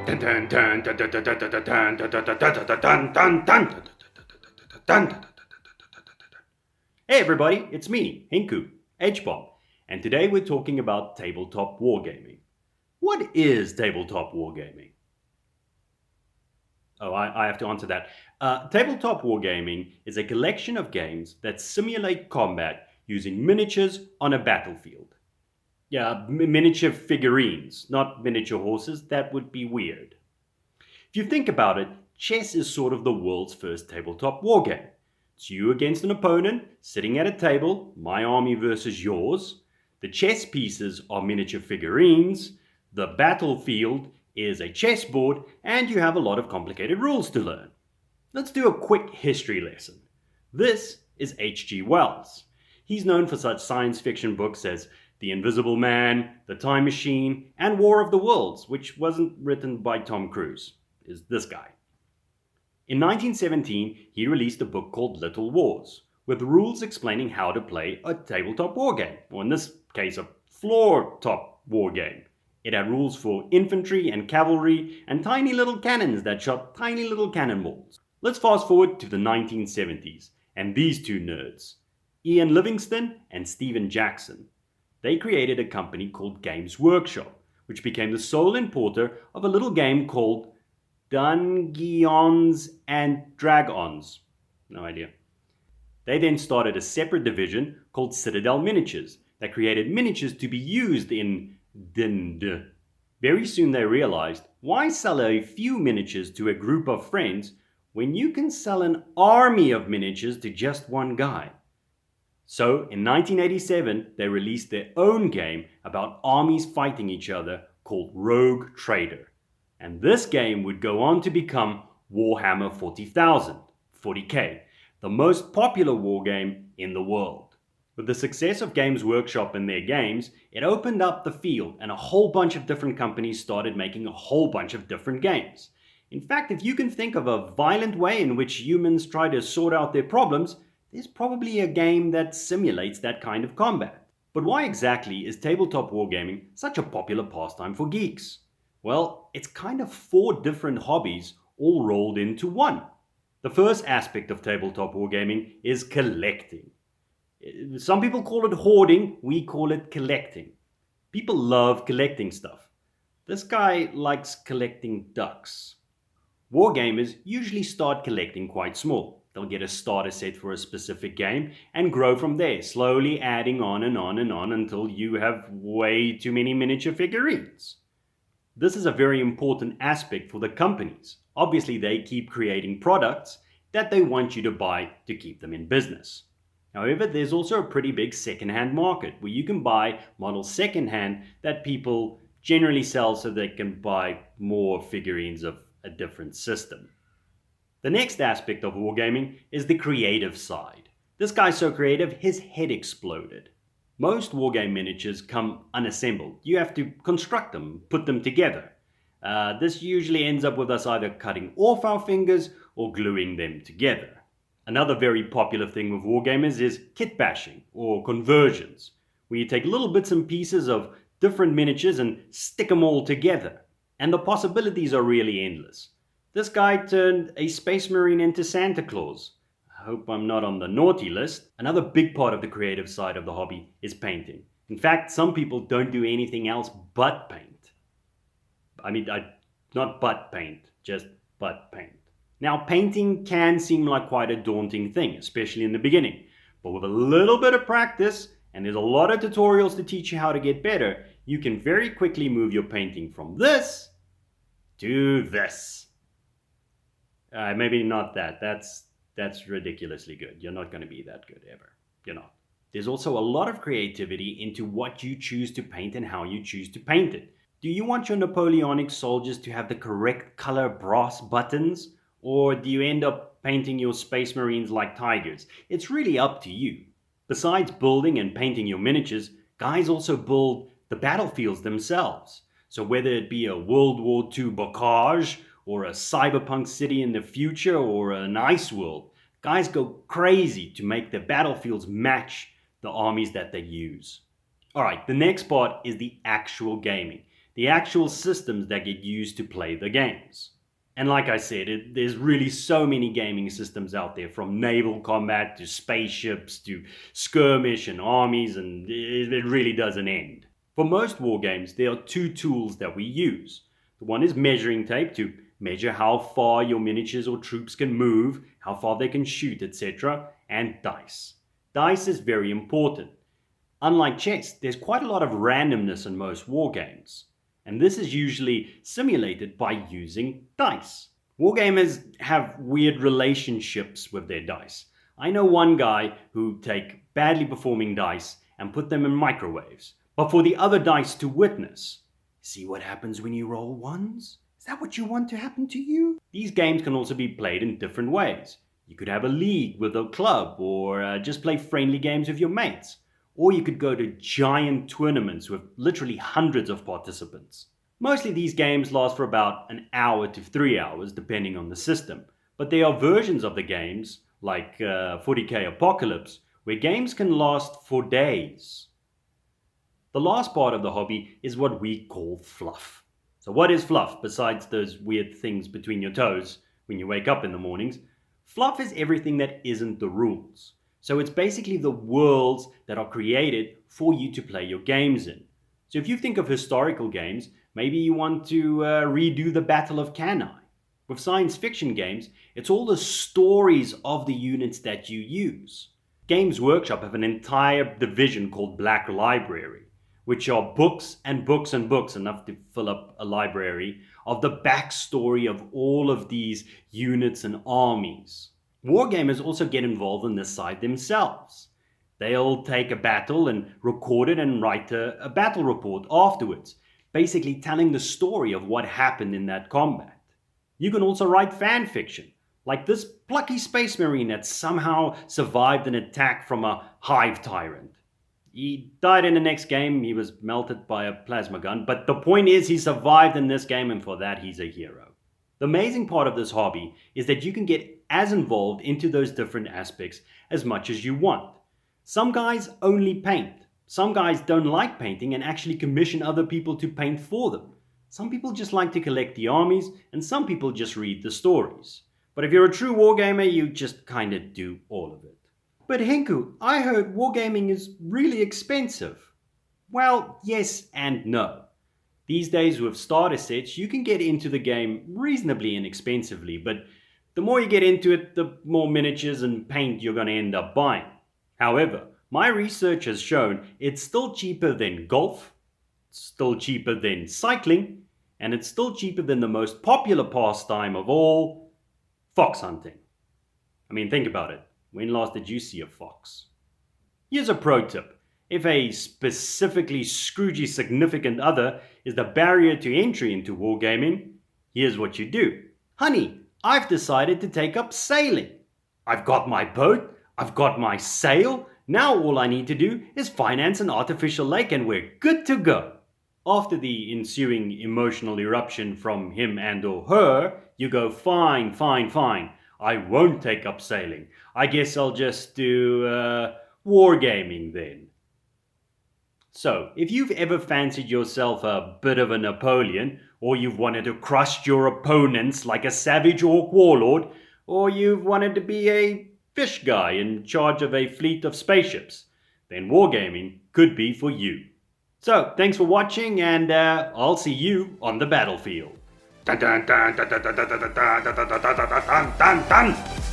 Hey everybody, it's me, Henco Harmse, and today we're talking about tabletop wargaming. What is tabletop wargaming? Oh, I have to answer that. Tabletop wargaming is a collection of games that simulate combat using miniatures on a battlefield. Yeah, miniature figurines, not miniature horses. That would be weird. If you think about it, chess is sort of the world's first tabletop wargame. It's you against an opponent, sitting at a table, my army versus yours. The chess pieces are miniature figurines. The battlefield is a chessboard, and you have a lot of complicated rules to learn. Let's do a quick history lesson. This is H.G. Wells. He's known for such science fiction books as The Invisible Man, The Time Machine, and War of the Worlds, which wasn't written by Tom Cruise, is this guy. In 1917, he released a book called Little Wars, with rules explaining how to play a tabletop wargame, or in this case, a floor-top wargame. It had rules for infantry and cavalry, and tiny little cannons that shot tiny little cannonballs. Let's fast forward to the 1970s, and these two nerds, Ian Livingstone and Stephen Jackson. They created a company called Games Workshop, which became the sole importer of a little game called Dungeons and Dragons. No idea. They then started a separate division called Citadel Miniatures that created miniatures to be used in D&D. Very soon they realized, why sell a few miniatures to a group of friends when you can sell an army of miniatures to just one guy? So in 1987 they released their own game about armies fighting each other called Rogue Trader. And this game would go on to become Warhammer 40,000, 40k, the most popular wargame in the world. With the success of Games Workshop and their games, it opened up the field and a whole bunch of different companies started making a whole bunch of different games. In fact, if you can think of a violent way in which humans try to sort out their problems, there's probably a game that simulates that kind of combat. But why exactly is tabletop wargaming such a popular pastime for geeks? Well, it's kind of 4 different hobbies all rolled into one. The first aspect of tabletop wargaming is collecting. Some people call it hoarding, we call it collecting. People love collecting stuff. This guy likes collecting ducks. Wargamers usually start collecting quite small. They'll get a starter set for a specific game and grow from there, slowly adding on and on and on until you have way too many miniature figurines. This is a very important aspect for the companies. Obviously, they keep creating products that they want you to buy to keep them in business. However, there's also a pretty big second-hand market where you can buy models second-hand that people generally sell so they can buy more figurines of a different system. The next aspect of wargaming is the creative side. This guy's so creative, his head exploded. Most wargame miniatures come unassembled. You have to construct them, put them together. This usually ends up with us either cutting off our fingers or gluing them together. Another very popular thing with wargamers is kit bashing or conversions, where you take little bits and pieces of different miniatures and stick them all together. And the possibilities are really endless. This guy turned a Space Marine into Santa Claus. I hope I'm not on the naughty list. Another big part of the creative side of the hobby is painting. In fact, some people don't do anything else but paint. Not butt paint, just butt paint. Now, painting can seem like quite a daunting thing, especially in the beginning. But with a little bit of practice, and there's a lot of tutorials to teach you how to get better, you can very quickly move your painting from this to this. Maybe not that. That's ridiculously good. You're not going to be that good ever. You're not. There's also a lot of creativity into what you choose to paint and how you choose to paint it. Do you want your Napoleonic soldiers to have the correct color brass buttons? Or do you end up painting your Space Marines like tigers? It's really up to you. Besides building and painting your miniatures, guys also build the battlefields themselves. So whether it be a World War II bocage, or a cyberpunk city in the future, or an ice world, guys go crazy to make their battlefields match the armies that they use. Alright, the next part is the actual gaming. the actual systems that get used to play the games. And like I said, there's really so many gaming systems out there, from naval combat to spaceships to skirmish and armies, and it really doesn't end. For most war games, there are two tools that we use. The one is measuring tape to measure how far your miniatures or troops can move, how far they can shoot, etc., and dice. Dice is very important. Unlike chess, there's quite a lot of randomness in most war games, and this is usually simulated by using dice. Wargamers have weird relationships with their dice. I know one guy who take badly performing dice and put them in microwaves, but for the other dice to witness. See what happens when you roll ones? Is that what you want to happen to you? These games can also be played in different ways. You could have a league with a club, or just play friendly games with your mates. Or you could go to giant tournaments with literally hundreds of participants. Mostly these games last for about an hour to 3 hours, depending on the system. But there are versions of the games, like 40k Apocalypse, where games can last for days. The last part of the hobby is what we call fluff. So what is fluff, besides those weird things between your toes when you wake up in the mornings? Fluff is everything that isn't the rules. So it's basically the worlds that are created for you to play your games in. So if you think of historical games, maybe you want to redo the Battle of Cannae. With science fiction games, it's all the stories of the units that you use. Games Workshop have an entire division called Black Library, which are books and books and books, enough to fill up a library, of the backstory of all of these units and armies. Wargamers also get involved in this side themselves. They'll take a battle and record it and write a battle report afterwards, basically telling the story of what happened in that combat. You can also write fan fiction, like this plucky space marine that somehow survived an attack from a hive tyrant. He died in the next game, he was melted by a plasma gun, but the point is he survived in this game, and for that he's a hero. The amazing part of this hobby is that you can get as involved into those different aspects as much as you want. Some guys only paint. Some guys don't like painting and actually commission other people to paint for them. Some people just like to collect the armies, and some people just read the stories. But if you're a true wargamer, you just kinda do all of it. But Henco, I heard wargaming is really expensive. Well, yes and no. These days with starter sets, you can get into the game reasonably inexpensively, but the more you get into it, the more miniatures and paint you're going to end up buying. However, my research has shown it's still cheaper than golf, it's still cheaper than cycling, and it's still cheaper than the most popular pastime of all, fox hunting. I mean, think about it. When last did you see a fox? Here's a pro tip. If a specifically Scroogey significant other is the barrier to entry into wargaming, here's what you do. Honey, I've decided to take up sailing. I've got my boat, I've got my sail, now all I need to do is finance an artificial lake and we're good to go. After the ensuing emotional eruption from him and or her, you go, fine, I won't take up sailing. I guess I'll just do wargaming then. So, if you've ever fancied yourself a bit of a Napoleon, or you've wanted to crush your opponents like a savage orc warlord, or you've wanted to be a fish guy in charge of a fleet of spaceships, then wargaming could be for you. So, thanks for watching, and I'll see you on the battlefield. Dun dun dun dun dun dun dun dun dun dun dun dun dun dun dun.